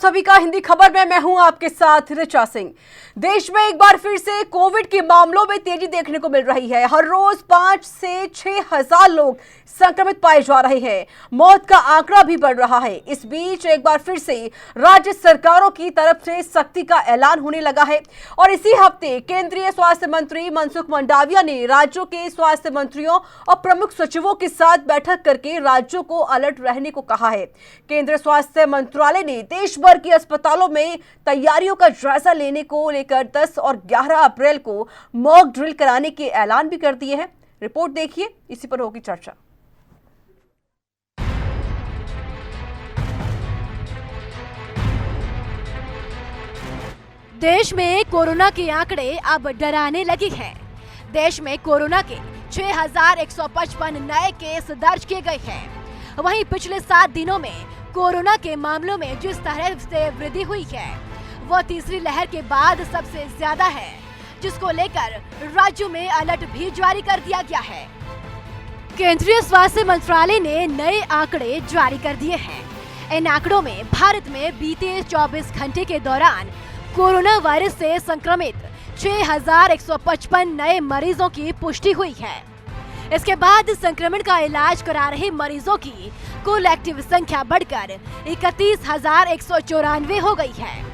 सभी का हिंदी खबर में मैं हूं आपके साथ ऋचा सिंह। देश में एक बार फिर से कोविड के मामलों में तेजी देखने को मिल रही है। हर रोज 5 से 6 हजार लोग संक्रमित पाए जा रहे हैं। मौत का आंकड़ा भी बढ़ रहा है। इस बीच एक बार फिर से राज्य सरकारों की तरफ से सख्ती का ऐलान होने लगा है और इसी हफ्ते केंद्रीय स्वास्थ्य मंत्री मनसुख मंडाविया ने राज्यों के स्वास्थ्य मंत्रियों और प्रमुख सचिवों के साथ बैठक करके राज्यों को अलर्ट रहने को कहा है। केंद्रीय स्वास्थ्य मंत्रालय ने देश भर के अस्पतालों में तैयारियों का जायजा लेने को लेकर 10 और 11 अप्रैल को मॉक ड्रिल कराने के ऐलान भी कर दिए हैं। रिपोर्ट देखिए, इसी पर होगी चर्चा। देश में कोरोना के आंकड़े अब डराने लगे हैं। देश में कोरोना के 6,155 नए केस दर्ज किए गए हैं। वहीं पिछले 7 दिनों में कोरोना के मामलों में जिस तरह से वृद्धि हुई है वो तीसरी लहर के बाद सबसे ज्यादा है, जिसको लेकर राज्यों में अलर्ट भी जारी कर दिया गया है। केंद्रीय स्वास्थ्य मंत्रालय ने नए आंकड़े जारी कर दिए हैं। इन आंकड़ों में भारत में बीते 24 घंटे के दौरान कोरोना वायरस से संक्रमित 6,155 नए मरीजों की पुष्टि हुई है। इसके बाद संक्रमण का इलाज करा रहे मरीजों की कुल एक्टिव संख्या बढ़कर 31,194 हो गई है।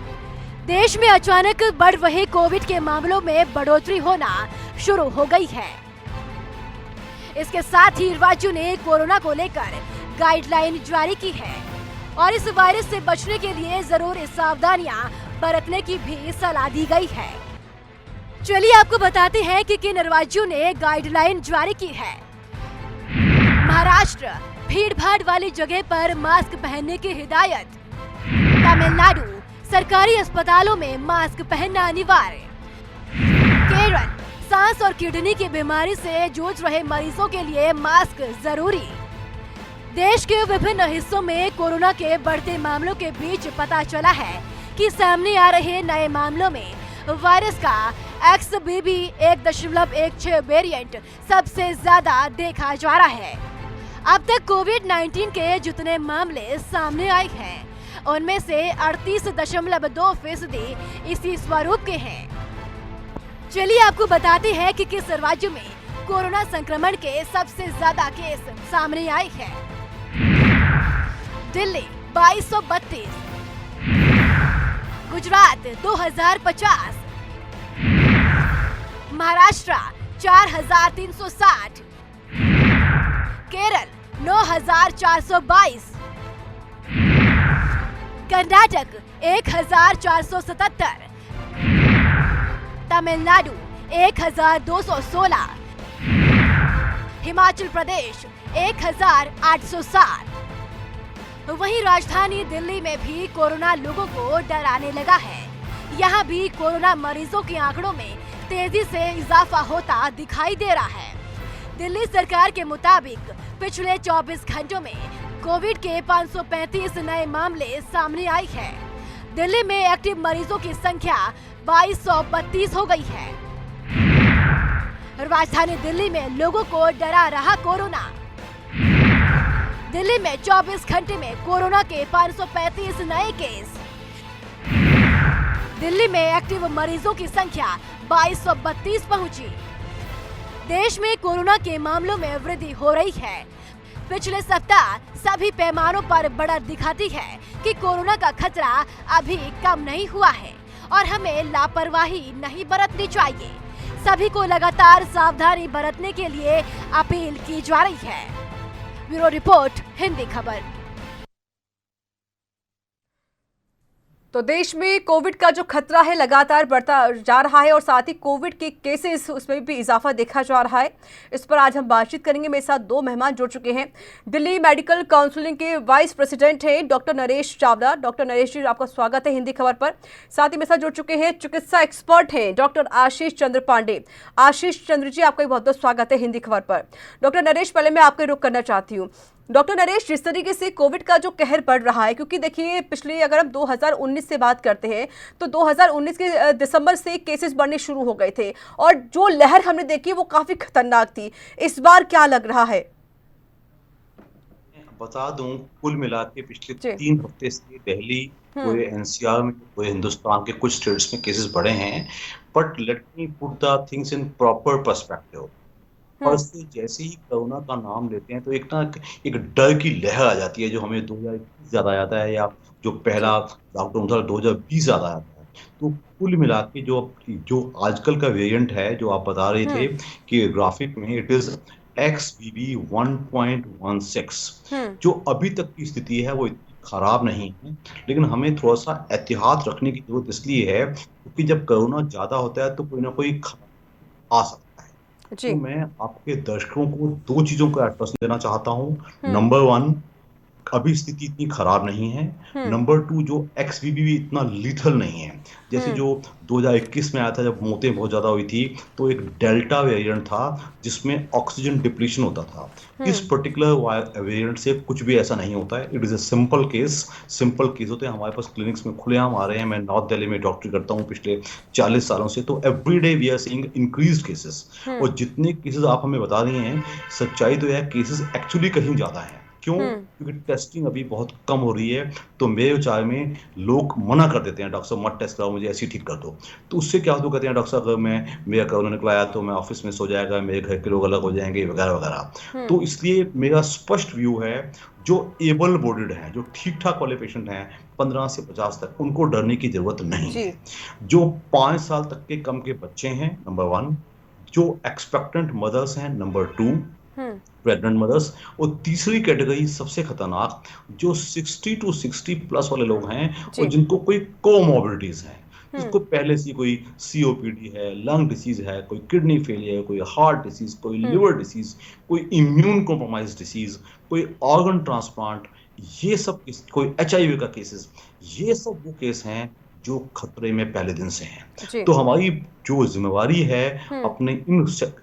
देश में अचानक बढ़ रहे कोविड के मामलों में बढ़ोतरी होना शुरू हो गई है। इसके साथ ही राज्यों ने कोरोना को लेकर गाइडलाइन जारी की है और इस वायरस से बचने के लिए जरूरी सावधानियां बरतने की भी सलाह दी गई है। चलिए आपको बताते हैं कि किन राज्यों ने गाइडलाइन जारी की है। महाराष्ट्र, भीड़ भाड़ वाली जगह पर मास्क पहनने की हिदायत। तमिलनाडु, सरकारी अस्पतालों में मास्क पहनना अनिवार्य। केरल, सांस और किडनी की बीमारी से जूझ रहे मरीजों के लिए मास्क जरूरी। देश के विभिन्न हिस्सों में कोरोना के बढ़ते मामलों के बीच पता चला है कि सामने आ रहे नए मामलों में वायरस का XBB.1.16 वेरिएंट सबसे ज्यादा देखा जा रहा है। अब तक कोविड-19 के जितने मामले सामने आए हैं उनमें से 38.2% इसी स्वरूप के हैं। चलिए आपको बताते हैं कि किस राज्य में कोरोना संक्रमण के सबसे ज्यादा केस सामने आए हैं। दिल्ली 2232, गुजरात 2050, महाराष्ट्र 4,360, केरल 9,422, कर्नाटक 1,477, तमिलनाडु 1,216, हिमाचल प्रदेश 1,860। वहीं राजधानी दिल्ली में भी कोरोना लोगों को डराने लगा है। यहाँ भी कोरोना मरीजों के आंकड़ों में तेजी से इजाफा होता दिखाई दे रहा है। दिल्ली सरकार के मुताबिक पिछले 24 घंटों में कोविड के 535 नए मामले सामने आए हैं। दिल्ली में एक्टिव मरीजों की संख्या 2232 हो गई है। राजधानी दिल्ली में लोगों को डरा रहा कोरोना। दिल्ली में 24 घंटे में कोरोना के 535 नए केस। दिल्ली में एक्टिव मरीजों की संख्या 2232 पहुंची। देश में कोरोना के मामलों में वृद्धि हो रही है। पिछले सप्ताह सभी पैमानों पर बढ़त दिखाती है कि कोरोना का खतरा अभी कम नहीं हुआ है और हमें लापरवाही नहीं बरतनी चाहिए। सभी को लगातार सावधानी बरतने के लिए अपील की जा रही है। ब्यूरो रिपोर्ट, हिंदी खबर। तो देश में कोविड का जो खतरा है लगातार बढ़ता जा रहा है और साथ ही कोविड के केसेस उसमें भी इजाफा देखा जा रहा है। इस पर आज हम बातचीत करेंगे। मेरे साथ 2 मेहमान जुड़ चुके हैं। दिल्ली मेडिकल काउंसिल के वाइस प्रेसिडेंट हैं डॉक्टर नरेश चावला। डॉक्टर नरेश जी, आपका स्वागत है हिंदी खबर पर। साथ ही मेरे साथ जुड़ चुके हैं चिकित्सा एक्सपर्ट हैं डॉक्टर आशीष चंद्र पांडे। आशीष चंद्र जी, आपका बहुत बहुत स्वागत है हिंदी खबर पर। डॉक्टर नरेश, पहले मैं आपके रुख करना चाहती हूँ। डॉक्टर नरेश, जिस तरीके से कोविड का जो कहर बढ़ रहा है, क्योंकि देखिए पिछले अगर हम 2019 से बात करते हैं तो 2019 के दिसंबर से केसेस बढ़ने शुरू हो गए थे और जो लहर हमने देखी वो काफी खतरनाक थी। इस बार क्या लग रहा है? बता दूं, कुल मिला के पिछले जी 3 हफ्ते से दिल्ली, पूरे एनसीआर में, पूरे हिंदुस्तान के कुछ स्टेट्स में केसेस बढ़े हैं। But let me put the things in proper perspective. Hmm first, जैसे ही कोरोना का नाम लेते हैं तो एक डर की लहर आ जाती है, जो हमें 2021 ज्यादा आ जाता है, या जो जी पहला लॉकडाउन था 2020 ज्यादा आता है। तो कुल मिला के जो आजकल का वेरिएंट है, जो आप बता रहे थे हम्म कि ग्राफिक में, इट इज XBB 1.16। हम्म जो अभी तक की स्थिति है वो इतनी खराब नहीं है, लेकिन हमें थोड़ा सा एहतियात रखने की जरूरत इसलिए है क्योंकि जब कोरोना ज्यादा होता है तो कोई ना कोई आ सकता है। तो जी मैं आपके दर्शकों को 2 चीजों का आश्वासन देना चाहता हूँ। हम्म नंबर 1, अभी स्थिति इतनी खराब नहीं है। हम्म नंबर 2, जो XBB भी इतना लीथल नहीं है। जैसे हम्म जो 2021 में आया था, जब मौतें बहुत ज्यादा हुई थी, तो एक डेल्टा वेरिएंट था जिसमें ऑक्सीजन डिप्लीशन होता था। इस हम्म पर्टिकुलर वेरिएंट से कुछ भी ऐसा नहीं होता है। It is a simple case होते हैं। हमारे पास क्लिनिक्स में खुलेआम आ रहे हैं। मैं नॉर्थ दिल्ली में डॉक्टरी करता हूँ पिछले 40 सालों से, तो everyday we are seeing increase cases. हम्म और जितने केसेस आप हमें बता रही हैं, सच्चाई तो यह केसेस एक्चुअली कहीं ज्यादा है। क्यों? हम्म क्योंकि टेस्टिंग अभी बहुत कम हो रही है। तो मेरे विचार में लोग मना कर देते हैं, डॉक्टर साहब मत टेस्ट कराओ, मुझे ऐसे ही ठीक कर दो। तो उससे क्या होता है, कहते हैं डॉक्टर साहब अगर मेरा कोरोना निकला आया तो मैं ऑफिस में सो जाएगा, मेरे घर के लोग अलग हो जाएंगे, वगैरह वगैरह। हम्म तो इसलिए मेरा स्पष्ट व्यू है, जो एबल बॉडीड हैं, जो ठीक ठाक वाले पेशेंट हैं 15 से 50 तक, उनको डरने की जरूरत नहीं जी है। जो 5 साल तक के कम के बच्चे हैं, नंबर 1। जो एक्सपेक्टेंट मदर्स हैं, नंबर 2, हम्म प्रेग्नेंट मदर्स। और तीसरी कैटेगरी सबसे खतरनाक, जो 60 टू 60 प्लस वाले लोग हैं, और जी जिनको कोई कोमॉर्बिडिटीज हैं, हम्म जिसको पहले से कोई COPD है, लंग डिसीज है, कोई किडनी फेलियर है, कोई हार्ट डिसीज, कोई हम्म लिवर डिसीज, कोई इम्यून कॉम्प्रोमाइज डिसीज, कोई ऑर्गन ट्रांसप्लांट, ये सब कोई HIV का केसेस, ये सब वो केस हैं जो खतरे में पहले दिन से हैं। जी तो हमारी जो जिम्मेवारी है, हम्म अपने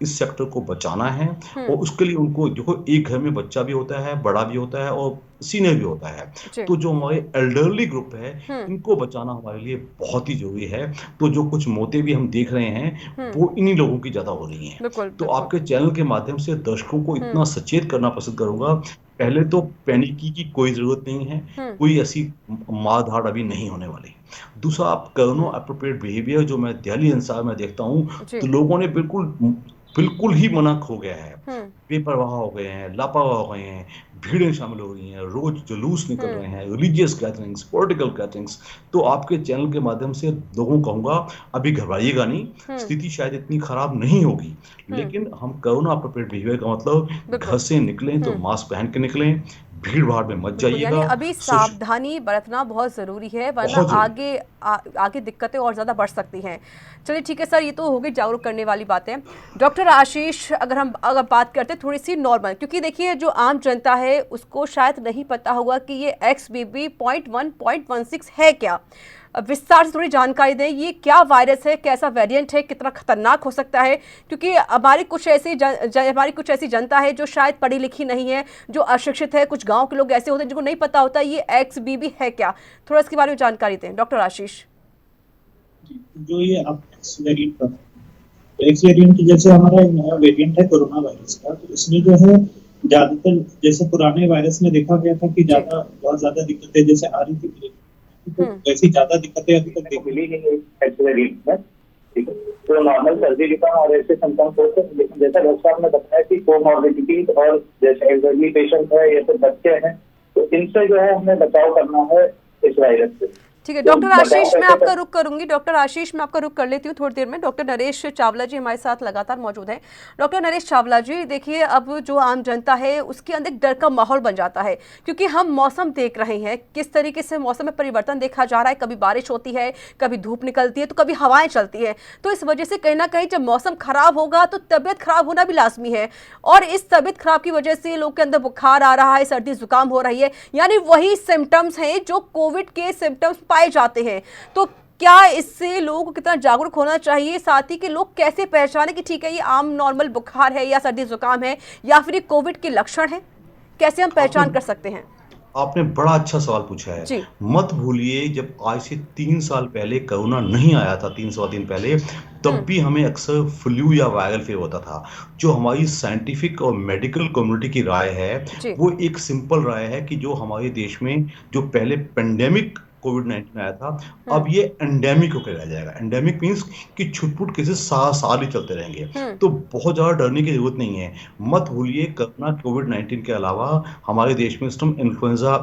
इस सेक्टर को बचाना है। और हम्म उसके लिए उनको देखो, एक घर में बच्चा भी होता है, बड़ा भी होता है, और सीनियर भी होता है। जी तो जो हमारे एल्डरली ग्रुप है, हम्म इनको बचाना हमारे लिए बहुत ही जरूरी है। तो जो कुछ मौतें भी हम देख रहे हैं, हम्म वो इन्हीं लोगों की ज्यादा हो रही हैं। बिल्कुल तो बिल्कुल आपके चैनल के माध्यम से दर्शकों को हम्म इतना सचेत करना पसंद करूंगा, पहले तो पैनिकी की कोई जरूरत नहीं है। हम्म कोई ऐसी मार धाड़ अभी नहीं होने वाली। दूसरा, आप कोरोना अप्रोप्रिएट बिहेवियर जो मैं दिल्ली अंसार में देखता हूँ, जी तो लोगों ने बिल्कुल बिल्कुल ही मना हो गया है, हम्म बेपरवाह हो गए हैं, लापरवाह हो गए हैं, भीड़ें शामिल हो गई हैं, रोज जुलूस निकल हम्म रहे हैं, रिलीजियस गैदरिंग्स, पॉलिटिकल गैदरिंग्स। तो आपके चैनल के माध्यम से लोगों को कहूंगा, अभी घबराइएगा नहीं, हम्म स्थिति शायद इतनी खराब नहीं होगी। हम्म लेकिन हम कोरोना अप्रोप्रिएट बिहेवियर का मतलब, घर बिल्कुल से निकलें तो हम्म मास्क पहन के निकलें, भीड़ भाड़ में मत बिल्कुल, यानी जाइएगा। अभी सावधानी बरतना बहुत ज़रूरी है, वरना बहुत जरूरी। आगे दिक्कतें और ज़्यादा बढ़ सकती हैं। चलिए ठीक है सर, ये तो हो गई जागरूक करने वाली बातें। डॉक्टर आशीष, अगर बात करते हैं थोड़ी सी नॉर्मल, क्योंकि देखिए जो आम जनता है उसको शायद नहीं पता होगा कि ये XBB 0.1.16 है क्या। विस्तार से थोड़ी जानकारी दें, ये क्या वायरस है, कैसा वेरिएंट है, कितना खतरनाक हो सकता है, क्योंकि हमारी कुछ ऐसी जनता है जो शायद पढ़ी लिखी नहीं है, जो अशिक्षित है, कुछ गांव के लोग ऐसे होते हैं जिनको नहीं पता होता ये XBB है क्या। थोड़ा इसके बारे में जानकारी दें डॉक्टर आशीष। जो ये अब एक्स वेरिएंट का, एक्स वेरिएंट जैसे हमारा नया वेरिएंट है कोरोना वायरस का, तो इसमें जो है ज्यादातर, जैसे पुराने वायरस में देखा गया था कि बहुत ज्यादा दिक्कतें जैसे आ रही थी, तो वैसी ज्यादा दिक्कतें अभी तक देखने मिली नहीं है एक्स वेरिएंट में। ठीक है, तो नॉर्मल सर्दी जुकाम और ऐसे सिम्टम्स होते हैं, लेकिन जैसा डॉक्टर साहब ने बताया कि कोमॉर्बिडिटी और जैसे एल्डरली पेशेंट है या फिर बच्चे हैं, तो इनसे जो है हमें बचाव करना है इस वायरस से। ठीक है डॉक्टर आशीष, मैं आपका रुख करूंगी। डॉक्टर आशीष, मैं आपका रुख कर लेती हूँ थोड़ी देर में। डॉक्टर नरेश चावला जी हमारे साथ लगातार मौजूद हैं। डॉक्टर नरेश चावला जी, देखिए अब जो आम जनता है उसके अंदर डर का माहौल बन जाता है, क्योंकि हम मौसम देख रहे हैं किस तरीके से मौसम में परिवर्तन देखा जा रहा है। कभी बारिश होती है, कभी धूप निकलती है, तो कभी हवाएं चलती है। तो इस वजह से कहीं ना कहीं जब मौसम खराब होगा तो तबियत खराब होना भी लाजमी है, और इस तबियत खराब की वजह से लोग के अंदर बुखार आ रहा है, सर्दी जुकाम हो रही है, यानी वही सिम्टम्स हैं जो कोविड के सिम्टम्स पाए जाते हैं। तो क्या इससे लोगों को कितना जागरूक होना चाहिए, साथ ही कि लोग कैसे पहचाने कि ठीक है ये आम नॉर्मल बुखार है या सर्दी जुकाम है या फिर ये कोविड के लक्षण है, कैसे हम पहचान कर सकते हैं? आपने बड़ा अच्छा सवाल पूछा है। जी। मत भूलिए, जब आज से 3 साल पहले कोरोना नहीं आया था, 3 सवा दिन पहले, तब भी हमें अक्सर फ्लू या वायरल फीवर होता था। जो हमारी साइंटिफिक और मेडिकल कम्युनिटी की राय है, जी। वो एक सिंपल राय है कि जो हमारे देश में जो पहले पेंडेमिक कोविड-19 आया था, अब ये एंडेमिक होकर रह जाएगा। एंडेमिक मीन्स कि छुट-पुट केसेस साल ही चलते रहेंगे। तो बहुत ज़्यादा डरने की ज़रूरत नहीं है। मत भूलिए, कोरोना कोविड-19 के अलावा हमारे देश में इस टाइम इन्फ्लुएंजा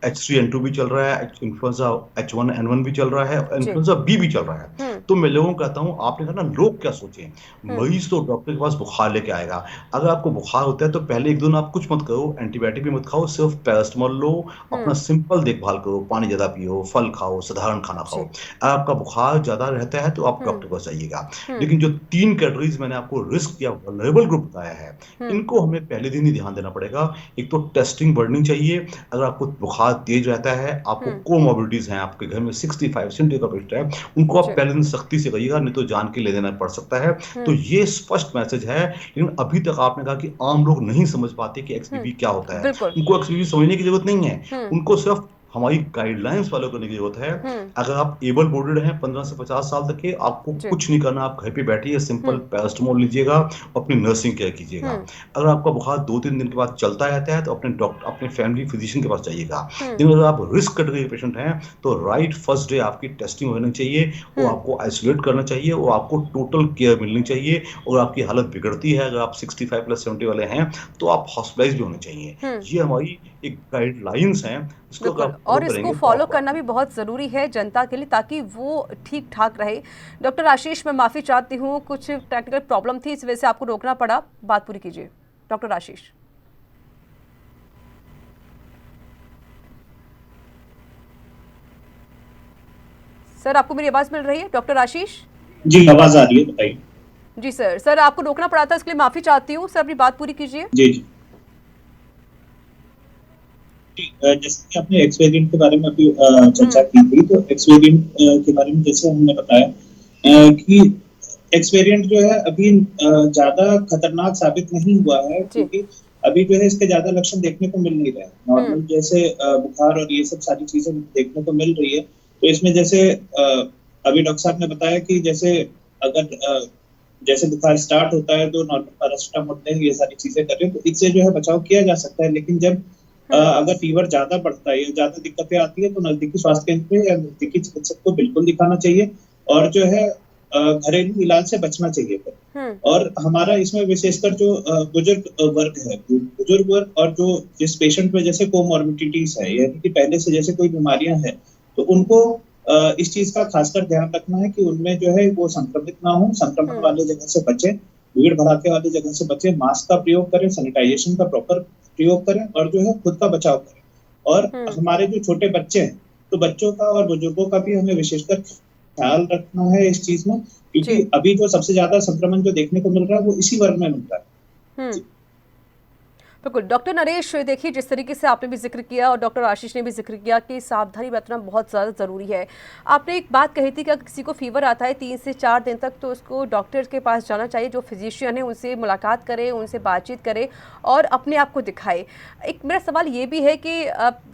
H3N2 भी चल रहा है, इन्फ्लुएंजा H1N1 भी चल रहा है और जी। इन्फ्लुएंजा बी भी चल रहा है। तो मैं लोगों को कहता हूँ, आपने कहा ना लोग क्या सोचें, मरीज तो डॉक्टर के पास बुखार लेके आएगा। अगर आपको बुखार होता है तो पहले 1 दिन आप कुछ मत करो, एंटीबायोटिक भी मत खाओ, सिर्फ पैरासिटामोल लो, अपना सिंपल देखभाल करो, पानी ज़्यादा पियो, फल खाओ, साधारण खाना खाओ। जी। अगर आपका बुखार ज़्यादा रहता है तो आप डॉक्टर के पास जाइएगा। लेकिन जो 3 कैटेगरीज़ मैंने आपको रिस्क या वल्नरेबल ग्रुप बताया है, इनको हमें पहले दिन ही ध्यान देना पड़ेगा। एक तो टेस्टिंग बढ़नी चाहिए। अगर आपको बुखार तेज रहता है, आपको कोमॉर्बिडिटीज हैं, आपके घर में 65-70 का पेशेंट है, उनको आप जी। पहले दिन सख्ती से कहिएगा, नहीं तो जान के ले देना पड़ सकता है। तो ये स्पष्ट मैसेज है। लेकिन अभी तक आपने कहा कि आम लोग नहीं समझ पाते कि एक्सबीवी क्या होता है। बिल्कुल। उनको एक्सबीवी समझने की जरूरत नहीं है, उनको सिर्फ हमारी गाइडलाइंस फॉलो करने की जरूरत है। अगर आप एबल बॉडीड हैं 15 से 50 साल तक के, आपको जी। कुछ नहीं करना, आप घर पे बैठिए, सिंपल पैरासिटामोल लीजिएगा, अपनी नर्सिंग केयर कीजिएगा। अगर आपका बुखार 2-3 दिन के बाद चलता रहता है तो अपने फैमिली फिजिशियन के पास जाइएगा। लेकिन अगर आप रिस्क कैटेगरी के पेशेंट हैं तो राइट फर्स्ट डे आपकी टेस्टिंग होनी चाहिए, वो आपको आइसोलेट करना चाहिए, वो आपको टोटल केयर मिलनी चाहिए। और आपकी हालत बिगड़ती है, अगर आप 65+70 वाले हैं, तो आप हॉस्पिटलाइज भी होने चाहिए। ये हमारी एक गाइडलाइंस हैं, इसको अगर बिल्कुल, आप फॉलो और इसको करेंगे तो फॉलो आप करना भी बहुत ज़रूरी है जनता के लिए, ताकि वो ठीक ठाक रहे। डॉक्टर आशीष, मैं माफ़ी चाहती हूँ, कुछ टेक्निकल प्रॉब्लम थी, इस वजह से आपको रोकना पड़ा। बात पूरी कीजिए डॉक्टर आशीष। सर, आपको मेरी आवाज़ मिल रही है डॉक्टर आशीष? जी, आवाज आ रही है, बताइए। जी सर, आपको रोकना पड़ा था, इसके लिए माफ़ी चाहती हूँ। सर, अपनी बात पूरी कीजिए। जी जी जी, जैसे कि आपने एक्स वेरिएंट के बारे में अभी चर्चा की थी, तो एक्स वेरिएंट के बारे में जैसे हमने बताया कि एक्स वेरिएंट जो है अभी ज्यादा खतरनाक साबित नहीं हुआ है, क्योंकि अभी जो है इसके ज्यादा लक्षण देखने को मिल नहीं रहे हैं। नॉर्मल जैसे बुखार और ये सब सारी चीजें देखने को मिल रही है। तो इसमें जैसे अभी डॉक्टर साहब ने बताया कि जैसे अगर जैसे बुखार स्टार्ट होता है तो नॉर्मल पैरासिटामोल लें, ये सारी चीजें करें, तो इससे जो है बचाव किया जा सकता है। लेकिन जब अगर फीवर ज्यादा बढ़ता है या ज्यादा दिक्कतें आती है तो नजदीकी स्वास्थ्य केंद्र में या नजदीकी चिकित्सक को बिल्कुल दिखाना चाहिए, और जो है घरेलू इलाज से बचना चाहिए फिर। और हमारा इसमें विशेषकर जो बुजुर्ग वर्ग है, बुजुर्ग वर्ग और जो जिस पेशेंट में जैसे कोमॉर्बिडिटीज है, यानी कि पहले से जैसे कोई बीमारियां हैं, तो उनको इस चीज का खासकर ध्यान रखना है कि उनमें जो है वो संक्रमित ना हो, संक्रमण वाले जगह से बचे, भीड़ भड़ाके वाली जगह से बचे, मास्क का प्रयोग करें, सैनिटाइजेशन का प्रॉपर प्रयोग करें, और जो है खुद का बचाव करें। और हमारे जो छोटे बच्चे हैं, तो बच्चों का और बुजुर्गों का भी हमें विशेषकर ख्याल रखना है इस चीज में, क्योंकि अभी जो सबसे ज्यादा संक्रमण जो देखने को मिल रहा है वो इसी वर्ग में मिलता है। बिल्कुल। डॉक्टर नरेश, देखिए जिस तरीके से आपने भी जिक्र किया और डॉक्टर आशीष ने भी जिक्र किया कि सावधानी बरतना बहुत ज़्यादा ज़रूरी है। आपने एक बात कही थी कि अगर किसी को फीवर आता है 3 से 4 दिन तक, तो उसको डॉक्टर के पास जाना चाहिए, जो फिजिशियन है उनसे मुलाकात करे, उनसे बातचीत करे और अपने आप को दिखाए। एक मेरा सवाल ये भी है कि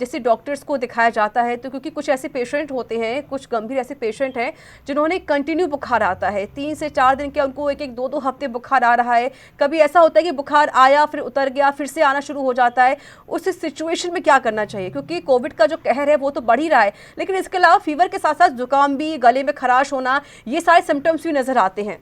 जैसे डॉक्टर्स को दिखाया जाता है, तो क्योंकि कुछ ऐसे पेशेंट होते हैं, कुछ गंभीर ऐसे पेशेंट हैं जिन्होंने कंटिन्यू बुखार आता है, 3 से 4 दिन के, उनको 1-1, 2-2 हफ्ते बुखार आ रहा है। कभी ऐसा होता है कि बुखार आया फिर उतर गया, फिर आना शुरू हो जाता है। उस सिचुएशन में क्या करना चाहिए? क्योंकि कोविड का जो कहर है वो तो बढ़ ही रहा है, लेकिन इसके अलावा फीवर के साथ साथ जुकाम भी, गले में खराश होना, ये सारे सिम्टम्स भी नजर आते हैं।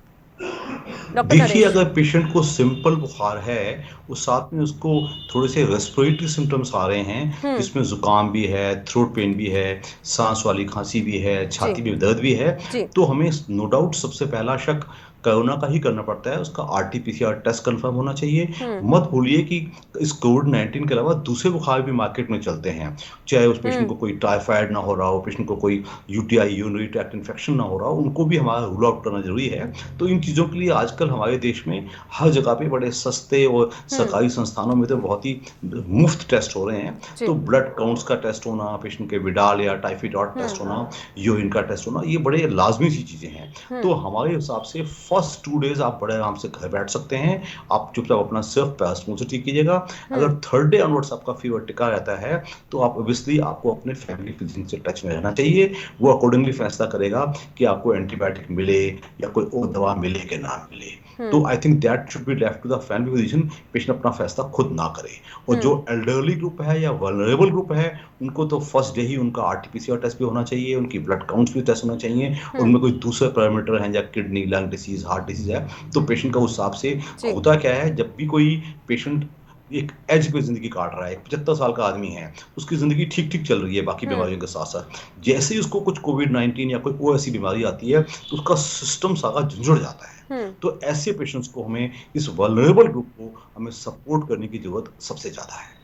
देखिए, अगर पेशेंट को सिंपल बुखार है, उस साथ में उसको थोड़े से रेस्पिरेटरी सिम्टम्स आ रहे हैं, जिसमें जुकाम भी है, थ्रोट पेन भी है, सांस वाली खांसी भी है, छाती में दर्द भी है, तो हमें नो डाउट सबसे पहला शक कोरोना का ही करना पड़ता है। उसका RT-PCR टेस्ट कंफर्म होना चाहिए। मत भूलिए कि इस कोविड-19 के अलावा दूसरे बुखार भी मार्केट में चलते हैं, चाहे उस पेशेंट को कोई टाइफाइड ना हो रहा हो, पेशेंट को कोई UTI यूरिनरी ट्रैक्ट इन्फेक्शन ना हो रहा हो, उनको भी हमारा रूल आउट करना जरूरी है। तो इन चीज़ों के लिए आजकल हमारे देश में हर जगह पे बड़े सस्ते और सरकारी संस्थानों में तो बहुत ही मुफ्त टेस्ट हो रहे हैं। तो ब्लड काउंट्स का टेस्ट होना, पेशेंट के विडाल या टाइफाइड टेस्ट होना, यूरिन का टेस्ट होना, ये बड़े लाजमी सी चीज़ें हैं। तो हमारे हिसाब से फर्स्ट 2 डेज आप बड़े आराम से घर बैठ सकते हैं, आप चुपचाप अपना सिर्फ पैरासिटामोल से ठीक कीजिएगा। अगर थर्ड डे ऑनवर्ड्स आपका फीवर टिका रहता है तो आप ऑब्वियसली आपको अपने फैमिली फिजिशियन से टच में रहना चाहिए, वो अकॉर्डिंगली फैसला करेगा कि आपको एंटीबायोटिक मिले या कोई और दवा मिले कि ना मिले। तो I think that should be left to the family physician, patient अपना फैसला खुद ना करे। और जो एल्डरली ग्रुप है या वल्नरेबल ग्रुप है उनको तो फर्स्ट डे ही उनका आरटीपीसीआर टेस्ट भी होना चाहिए, उनकी ब्लड काउंट्स भी टेस्ट होना चाहिए, और उनमें कोई दूसरे पैरामीटर हैं या kidney, lung disease, heart disease है तो पेशेंट का उस हिसाब से होता क्या है, जब भी कोई पेशेंट एक एज पे जिंदगी काट रहा है, 75 साल का आदमी है, उसकी जिंदगी ठीक ठीक चल रही है बाकी बीमारियों के साथ साथ, जैसे ही उसको कुछ कोविड-19 या कोई और ऐसी बीमारी आती है तो उसका सिस्टम सारा झुंझुड़ जाता है। तो ऐसे पेशेंट्स को हमें, इस वल्नरेबल ग्रुप को हमें सपोर्ट करने की जरूरत सबसे ज्यादा है।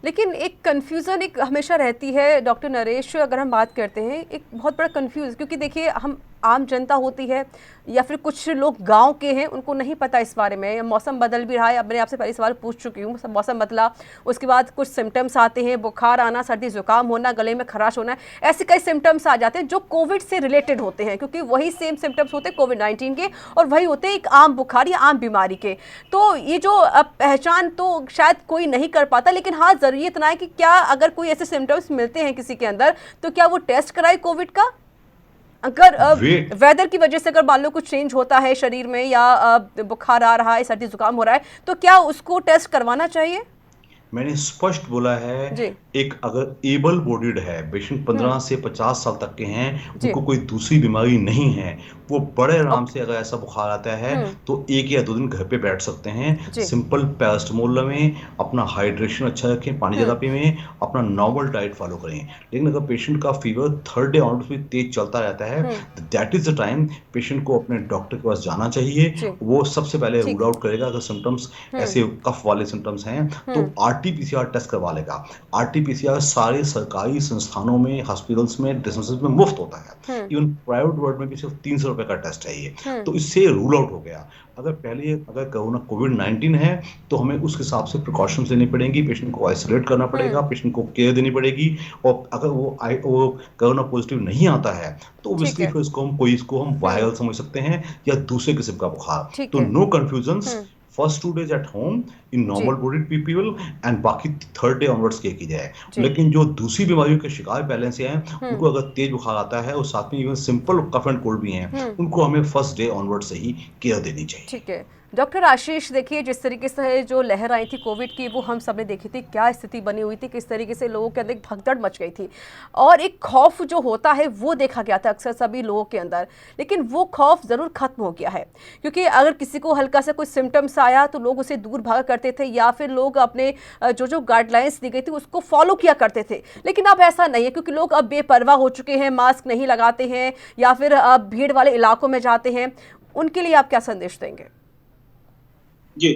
लेकिन एक कन्फ्यूज़न एक हमेशा रहती है डॉक्टर नरेश, अगर हम बात करते हैं एक बहुत बड़ा कन्फ्यूज़, क्योंकि देखिए हम आम जनता होती है या फिर कुछ लोग गांव के हैं, उनको नहीं पता इस बारे में। मौसम बदल भी रहा है, अब मैंने आपसे पहले सवाल पूछ चुकी हूँ, मौसम बदला उसके बाद कुछ सिम्टम्स आते हैं, बुखार आना, सर्दी जुकाम होना, गले में खराश होना, ऐसे कई सिम्टम्स आ जाते हैं जो कोविड से रिलेटेड होते हैं, क्योंकि वही सेम सिम्टम्स होते हैं कोविड-19 के और वही होते हैं एक आम बुखार या आम बीमारी के। तो ये जो पहचान तो शायद कोई नहीं कर पाता, लेकिन हाँ ज़रूरी इतना है कि क्या अगर कोई ऐसे सिम्टम्स मिलते हैं किसी के अंदर तो क्या वो टेस्ट कराए कोविड का? अगर वेदर की वजह से अगर मान लो कुछ चेंज होता है शरीर में या बुखार आ रहा है, सर्दी जुकाम हो रहा है, तो क्या उसको टेस्ट करवाना चाहिए? मैंने स्पष्ट बोला है, एक अगर एबल बॉडीड है पेशेंट, 15 से 50 साल तक के हैं, उनको कोई दूसरी बीमारी नहीं है, वो बड़े आराम से अगर ऐसा बुखार आता है तो 1 या 2 दिन घर पे बैठ सकते हैं, सिंपल पैरासिटामोल लें, अपना हाइड्रेशन अच्छा रखें, पानी ज़्यादा पिएं, अपना नॉर्मल डाइट फॉलो करें। लेकिन अगर पेशेंट का फीवर थर्ड डे ऑनवर्ड्स भी तेज चलता रहता है, that is the time patient को अपने डॉक्टर के पास जाना चाहिए। वो सबसे पहले रूल आउट करेगा, अगर सिम्टम्स ऐसे कफ वाले सिम्टम्स हैं तो आरटीपीसीआर टेस्ट करवा लेगा। आरटीपीसीआर सारे सरकारी संस्थानों में, हॉस्पिटल्स में, डिस्पेंसरीज में मुफ्त होता है, इवन प्राइवेट वर्ल्ड में भी सिर्फ 300 रुपए का टेस्ट है ये। तो इससे रूल आउट हो गया। अगर कोरोना कोविड-19 है तो हमें उस हिसाब से प्रिकॉशंस लेनी पड़ेंगी, पेशेंट को आइसोलेट करना पड़ेगा, पेशेंट को केयर देनी पड़ेगी, और अगर वो कोरोना पॉजिटिव नहीं आता है तो ऑब्वियसली फिर इसको हम वायरल समझ सकते हैं या दूसरे किस्म का बुखार। तो no confusions, first 2 days at home in normal bodied people and बाकी थर्ड डे ऑनवर्ड्स केयर की जाए। लेकिन जो दूसरी बीमारियों के शिकार पहले से हैं, उनको अगर तेज बुखार आता है और साथ में even simple cough and cold भी हैं, उनको हमें फर्स्ट डे ऑनवर्ड से ही केयर देनी चाहिए। ठीक है डॉक्टर आशीष, देखिए जिस तरीके से जो लहर आई थी कोविड की वो हम सब ने देखी थी, क्या स्थिति बनी हुई थी, किस तरीके से लोगों के अंदर भगदड़ मच गई थी और एक खौफ जो होता है वो देखा गया था अक्सर सभी लोगों के अंदर, लेकिन वो खौफ ज़रूर खत्म हो गया है, क्योंकि अगर किसी को हल्का सा कोई सिम्टम्स आया तो लोग उसे दूर भागा करते थे या फिर लोग अपने जो गाइडलाइंस दी गई थी उसको फॉलो किया करते थे। लेकिन अब ऐसा नहीं है, क्योंकि लोग अब बेपरवाह हो चुके हैं, मास्क नहीं लगाते हैं या फिर भीड़ वाले इलाकों में जाते हैं। उनके लिए आप क्या संदेश देंगे? जी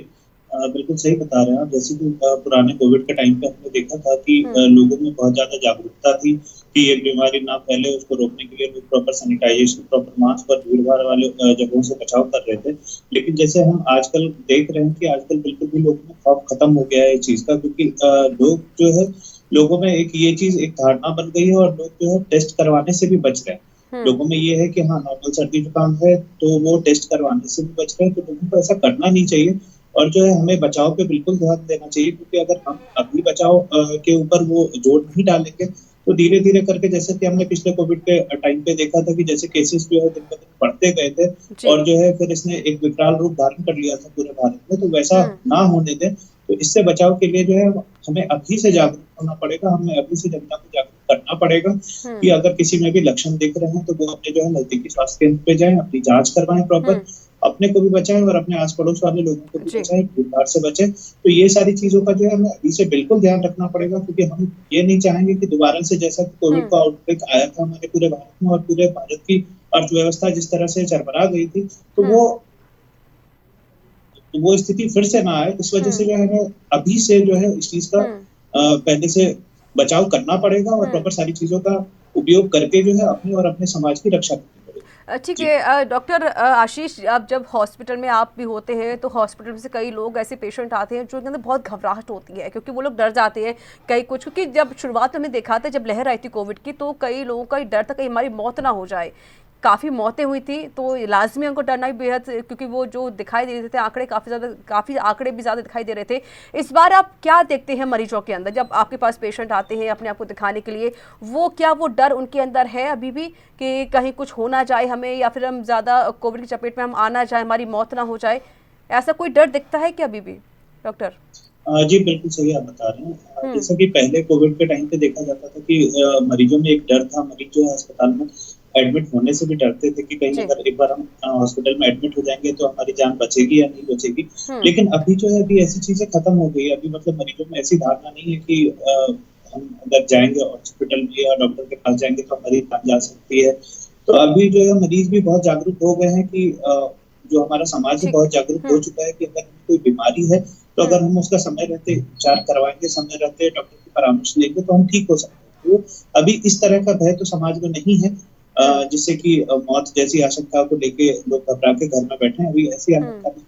बिल्कुल सही बता रहे हैं आप। जैसे कि पुराने कोविड के टाइम पे हमने देखा था कि लोगों में बहुत ज्यादा जागरूकता थी कि ये बीमारी ना फैले, उसको रोकने के लिए लोग प्रॉपर सैनिटाइजेशन, प्रॉपर मास्क और भीड़ भाड़ वाले जगहों से बचाव कर रहे थे। लेकिन जैसे हम आजकल देख रहे हैं कि आजकल बिल्कुल भी लोगों में खौफ खत्म हो गया है इस चीज का, क्योंकि लोग जो है, लोगों में एक धारणा बन गई है और लोग जो है टेस्ट करवाने से भी बच रहे हैं। लोगों में ये है कि हाँ नॉर्मल सर्दी जुकाम है तो वो टेस्ट करवाने से भी बच रहे हैं, तो लोगों को ऐसा करना नहीं चाहिए और जो है हमें बचाव पे बिल्कुल ध्यान देना चाहिए, क्योंकि अगर हम अभी बचाव के ऊपर वो जोर नहीं डालेंगे तो धीरे धीरे करके, जैसे कि हमने पिछले कोविड के टाइम पे देखा था कि जैसे केसेस जो है दिन ब दिन बढ़ते गए थे और जो है फिर इसने एक विकराल रूप धारण कर लिया था पूरे भारत में, तो वैसा ना होने दें। तो इससे बचाव के लिए जो है हमें अभी से जागरूक होना पड़ेगा, हमें अभी से जनता को जागरूक करना पड़ेगा कि अगर किसी में भी लक्षण दिख रहे हैं तो वो अपने जो है नजदीकी स्वास्थ्य केंद्र पे जाएं, अपनी जांच करवाएं प्रॉपर, अपने को भी बचाएं और अपने आस पड़ोस वाले लोगों को भी बचाएं, भीड़ से बचें। तो ये सारी चीजों का जो है हमें अभी से बिल्कुल ध्यान रखना पड़ेगा, क्योंकि हम ये नहीं चाहेंगे कि दोबारा से जैसा कोविड का आउटब्रेक आया था हमारे पूरे भारत में और पूरे भारत की अर्थव्यवस्था जिस तरह से चरमरा गई थी, तो वो स्थिति फिर से ना आए। इस वजह से जो है हमें अभी से जो है इस चीज का पहले से बचाव करना पड़ेगा और प्रॉपर सारी चीजों का उपयोग करके जो है अपनी और अपने समाज की रक्षा करनी पड़ेगी। ठीक है डॉक्टर आशीष, आप जब हॉस्पिटल में आप भी होते हैं तो हॉस्पिटल में से कई लोग ऐसे पेशेंट आते हैं जो अंदर बहुत घबराहट होती है, क्योंकि वो लोग डर जाते हैं कई कुछ, क्योंकि जब शुरुआत में हमने देखा था जब लहर आई थी कोविड की तो कई लोगों का डर था कहीं हमारी मौत ना हो जाए। काफ़ी मौतें हुई थी, तो लाजमी उनको डरना भी बेहद, क्योंकि वो जो दिखाई दे रहे थे आंकड़े काफ़ी आंकड़े भी ज़्यादा दिखाई दे रहे थे। इस बार आप क्या देखते हैं मरीजों के अंदर, जब आपके पास पेशेंट आते हैं अपने आप को दिखाने के लिए, वो डर उनके अंदर है अभी भी कि कहीं कुछ हो ना जाए हमें, या फिर हम ज़्यादा कोविड की चपेट में हम आ ना जाए, हमारी मौत ना हो जाए, ऐसा कोई डर दिखता है क्या अभी भी डॉक्टर? जी बिल्कुल सही आप बता रहे हैं। जैसा कि पहले कोविड के टाइम पे देखा जाता था कि मरीजों में एक डर था, मरीज जो है अस्पताल में एडमिट होने से भी डरते थे कि कहीं अगर एक बार हम हॉस्पिटल में एडमिट हो जाएंगे तो हमारी जान बचेगी या नहीं बचेगी। लेकिन अभी जो है अभी ऐसी चीजें खत्म हो गई है। अभी मतलब मरीजों में ऐसी धारणा नहीं है कि हम अगर जाएंगे हॉस्पिटल में या डॉक्टर के पास जाएंगे तो हमारी जान जा सकती है। तो अभी जो है मरीज भी बहुत जागरूक हो गए हैं कि जो हमारा समाज है बहुत जागरूक हो चुका है कि अगर कोई बीमारी है तो अगर हम उसका समय रहते उपचार करवाएंगे, समय रहते डॉक्टर की परामर्श लेंगे तो हम ठीक हो सकते हैं। तो अभी इस तरह का भय तो समाज में नहीं है जिससे कि मौत जैसी आशंका को लेके लोग घबरा के घर में बैठे हैं। अभी ऐसी आशंका नहीं।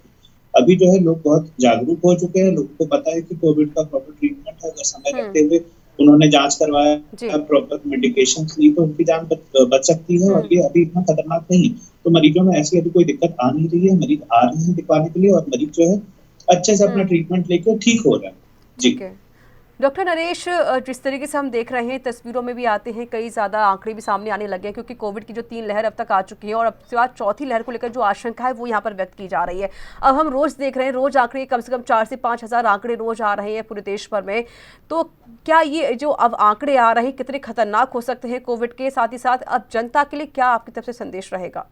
अभी जो है लोग बहुत जागरूक हो चुके हैं। लोगों को पता है कि कोविड का प्रॉपर ट्रीटमेंट है। अगर समय रहते हुए उन्होंने जांच करवाया, प्रॉपर मेडिकेशन ली तो उनकी जान बच सकती है और ये अभी इतना खतरनाक नहीं। तो मरीजों में ऐसी अभी कोई दिक्कत आ नहीं रही है। मरीज आ रहे हैं दिखवाने के लिए और मरीज जो है अच्छे से अपना ट्रीटमेंट लेके ठीक हो रहा है। जी डॉक्टर नरेश, जिस तरीके से हम देख रहे हैं तस्वीरों में भी आते हैं, कई ज़्यादा आंकड़े भी सामने आने लगे हैं, क्योंकि कोविड की जो 3 लहर अब तक आ चुकी है और अब से बाद चौथी लहर को लेकर जो आशंका है वो यहाँ पर व्यक्त की जा रही है। अब हम रोज़ देख रहे हैं, रोज़ आंकड़े कम से कम 4 से 5 हज़ार आंकड़े रोज़ आ रहे हैं पूरे देश भर में। तो क्या ये जो अब आंकड़े आ रहे हैं कितने खतरनाक हो सकते हैं कोविड के, साथ ही साथ अब जनता के लिए क्या आपकी तरफ से संदेश रहेगा?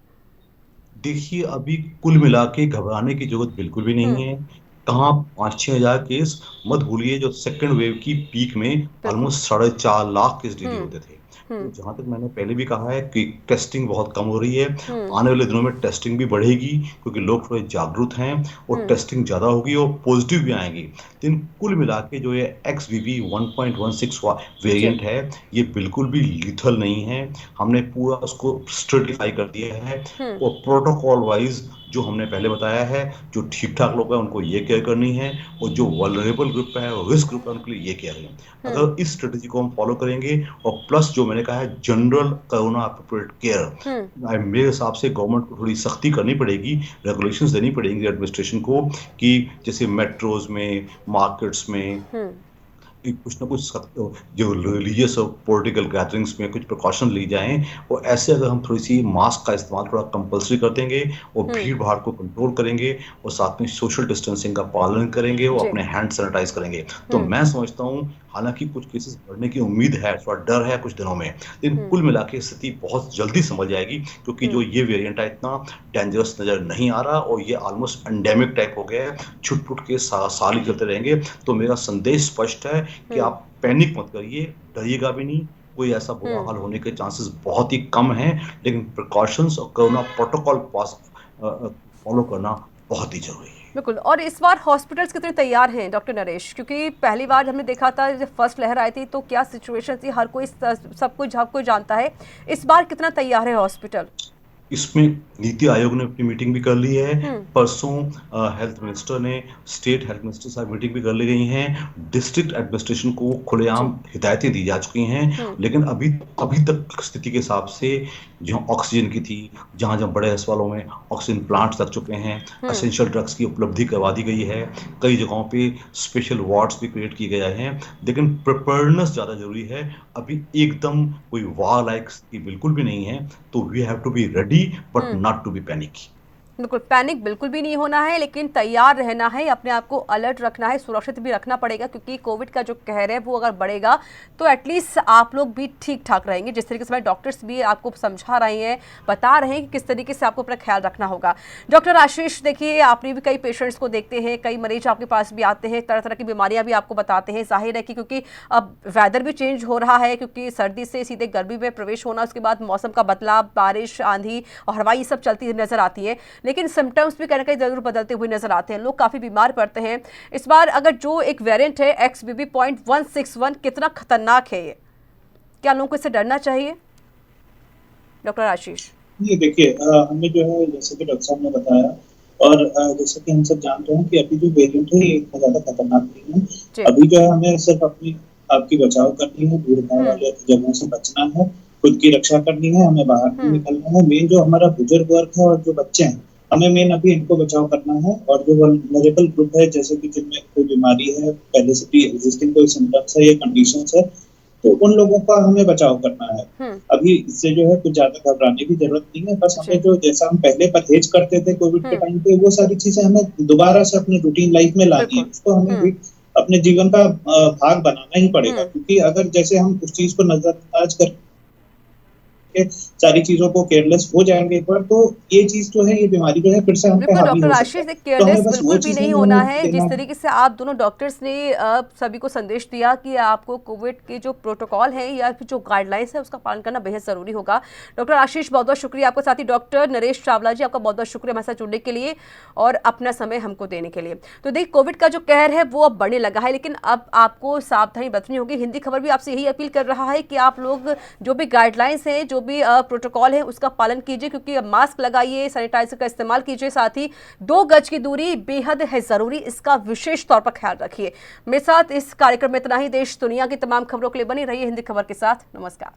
देखिए, अभी कुल मिला के घबराने की जरूरत बिल्कुल भी नहीं है। कहाँ 5-6 हजार केस मत भूलिए, जो सेकंड वेव की पीक में ऑलमोस्ट 4.5 लाख केस डेली होते थे। तो जहां तक मैंने पहले भी कहा है कि टेस्टिंग बहुत कम हो रही है। आने वाले दिनों में टेस्टिंग भी बढ़ेगी क्योंकि लोग थोड़े जागरूक हैं और टेस्टिंग ज्यादा होगी और पॉजिटिव भी आएंगी। लेकिन कुल मिला के जो ये XBB 1.16 वेरिएंट है ये बिल्कुल भी लीथल नहीं है। हमने पूरा उसको स्ट्रेटिफाई कर दिया है और प्रोटोकॉल वाइज जो हमने पहले बताया है, जो ठीक ठाक लोग हैं उनको ये केयर करनी है और जो वल्नरेबल ग्रुप है और रिस्क ग्रुप है उनके लिए ये केयर है। अगर इस स्ट्रेटेजी को हम फॉलो करेंगे और प्लस जो मैंने कहा है जनरल कोरोना अप्रोप्रिएट केयर, मेरे हिसाब से गवर्नमेंट को थोड़ी सख्ती करनी पड़ेगी, रेगुलेशंस देनी पड़ेंगी एडमिनिस्ट्रेशन को कि जैसे मेट्रोज में, मार्केट्स में कुछ ना कुछ जो रिलीजियस और पॉलिटिकल गैदरिंग्स में कुछ प्रिकॉशन ली जाएं। और ऐसे अगर हम थोड़ी सी मास्क का इस्तेमाल थोड़ा कंपलसरी कर देंगे और भीड़ भाड़ को कंट्रोल करेंगे और साथ में सोशल डिस्टेंसिंग का पालन करेंगे और अपने हैंड सैनिटाइज करेंगे, तो मैं समझता हूँ हालांकि कुछ केसेस बढ़ने की उम्मीद है, थोड़ा डर है कुछ दिनों में, लेकिन कुल मिला के स्थिति बहुत जल्दी संभल जाएगी क्योंकि जो ये वेरिएंट है इतना डेंजरस नजर नहीं आ रहा और ये ऑलमोस्ट एंडेमिक टाइप हो गया है। छुट-पुट के साल ही चलते रहेंगे। तो मेरा संदेश स्पष्ट है कि आप पैनिक मत करिए, डरिएगा भी नहीं, कोई ऐसा बुरा हाल होने के चांसेस बहुत ही कम हैं, लेकिन प्रिकॉशंस और कोरोना प्रोटोकॉल फॉलो करना बहुत ही जरूरी है। बिल्कुल। और इस बार हॉस्पिटल्स कितने तैयार हैं डॉक्टर नरेश, क्योंकि पहली बार हमने देखा था जब फर्स्ट लहर आई थी तो क्या सिचुएशन थी, हर कोई सब कोई जानता है। इस बार कितना तैयार है हॉस्पिटल? इसमें नीति आयोग ने अपनी मीटिंग भी कर ली है। परसों हेल्थ मिनिस्टर ने, स्टेट हेल्थ मिनिस्टर साहब मीटिंग भी कर ली गई हैं। डिस्ट्रिक्ट एडमिनिस्ट्रेशन को खुलेआम हिदायतें दी जा चुकी हैं, लेकिन अभी तक स्थिति के हिसाब से जहाँ ऑक्सीजन की थी, जहाँ बड़े अस्पतालों में ऑक्सीजन प्लांट्स लग चुके हैं, एसेंशियल ड्रग्स की उपलब्धि करवा दी गई है, कई जगहों पे स्पेशल वार्ड्स भी क्रिएट किए गए हैं, लेकिन प्रिपेयर्डनेस ज़्यादा जरूरी है। अभी एकदम कोई वार लाइक स्थिति बिल्कुल भी नहीं है, तो we have to be ready but not to be panic. बिल्कुल पैनिक बिल्कुल भी नहीं होना है, लेकिन तैयार रहना है, अपने आप को अलर्ट रखना है, सुरक्षित भी रखना पड़ेगा, क्योंकि कोविड का जो कहर है वो अगर बढ़ेगा तो एटलीस्ट आप लोग भी ठीक ठाक रहेंगे। जिस तरीके से हमारे डॉक्टर्स भी आपको समझा रहे हैं, बता रहे हैं कि किस तरीके से आपको अपना ख्याल रखना होगा। डॉक्टर आशीष, देखिए आपने भी कई पेशेंट्स को देखते हैं, कई मरीज आपके पास भी आते हैं, तरह तरह की बीमारियां भी आपको बताते हैं। जाहिर है कि क्योंकि अब वेदर भी चेंज हो रहा है, क्योंकि सर्दी से सीधे गर्मी में प्रवेश होना, उसके बाद मौसम का बदलाव, बारिश, आंधी और हवा, ये सब चलती नजर आती है, लेकिन सिम्टम्स भी कहीं ना कहीं जरूर बदलते हुए नजर आते हैं, लोग काफी बीमार पड़ते हैं। इस बार अगर जो एक वेरिएंट है XBB.161 कितना खतरनाक है, ये क्या लोगों को इससे डरना चाहिए? डॉक्टर आशीष। ये देखिए, हमें जो है जैसे कि डॉक्टर साहब ने बताया और जैसे कि हम सब जानते हैं कि अभी जो वेरिएंट है ये इतना ज्यादा खतरनाक नहीं है। अभी जो है हमें सिर्फ आपकी बचाव करनी है, भीड़ भाड़ वाले जगहों से बचना है, खुद की रक्षा करनी है, हमें बाहर नहीं निकलना है। मेन जो हमारा बुजुर्ग वर्ग है और जो बच्चे हैं, हमें मेन अभी इनको बचाव करना है। और जो वल्नरेबल ग्रुप है, जैसे कि जिनमें कोई बीमारी है, पहले से भी एग्जिस्टिंग कोई सिम्टम्स है या कंडीशंस है, तो उन लोगों का हमें बचाव करना है। अभी इससे जो है कुछ ज्यादा घबराने की जरूरत नहीं है। बस हमें जो जैसा हम पहले परहेज करते थे कोविड के टाइम पे, वो सारी चीजें हमें दोबारा से अपने रूटीन लाइफ में लानी है। उसको हमें भी अपने जीवन का भाग बनाना ही पड़ेगा, क्योंकि अगर जैसे हम उस चीज को नजरअंदाज कर सारी चीजों को केयरलेस हो जाएंगे एक बार, तो ये चीज जो है, ये बीमारी जो है फिर से हम पे हावी डॉक्टर हो आशीष, सकता है। केयरलेस तो बिल्कुल भी नहीं होना है। जिस तरीके से आप दोनों डॉक्टर्स ने सभी को संदेश दिया कि आपको कोविड के जो प्रोटोकॉल है या फिर जो गाइडलाइंस है उसका पालन करना बेहद जरूरी होगा। डॉक्टर आशीष, बहुत बहुत शुक्रिया आपका। साथ ही डॉक्टर नरेश चावला जी, आपका बहुत बहुत शुक्रिया हमारे साथ जुड़ने के लिए और अपना समय हमको देने के लिए। तो देखिए, कोविड का जो कहर है वो अब बढ़ने लगा है, लेकिन अब आपको सावधानी बरतनी होगी। हिंदी खबर भी आपसे यही अपील कर रहा है कि आप लोग जो भी गाइडलाइंस है, जो भी प्रोटोकॉल है, उसका पालन कीजिए, क्योंकि मास्क लगाइए, सैनिटाइजर का इस्तेमाल कीजिए, साथ ही 2 गज की दूरी बेहद है जरूरी, इसका विशेष तौर पर ख्याल रखिए। मेरे साथ इस कार्यक्रम में इतना ही। देश दुनिया की तमाम खबरों के लिए बनी रहिए हिंदी खबर के साथ। नमस्कार।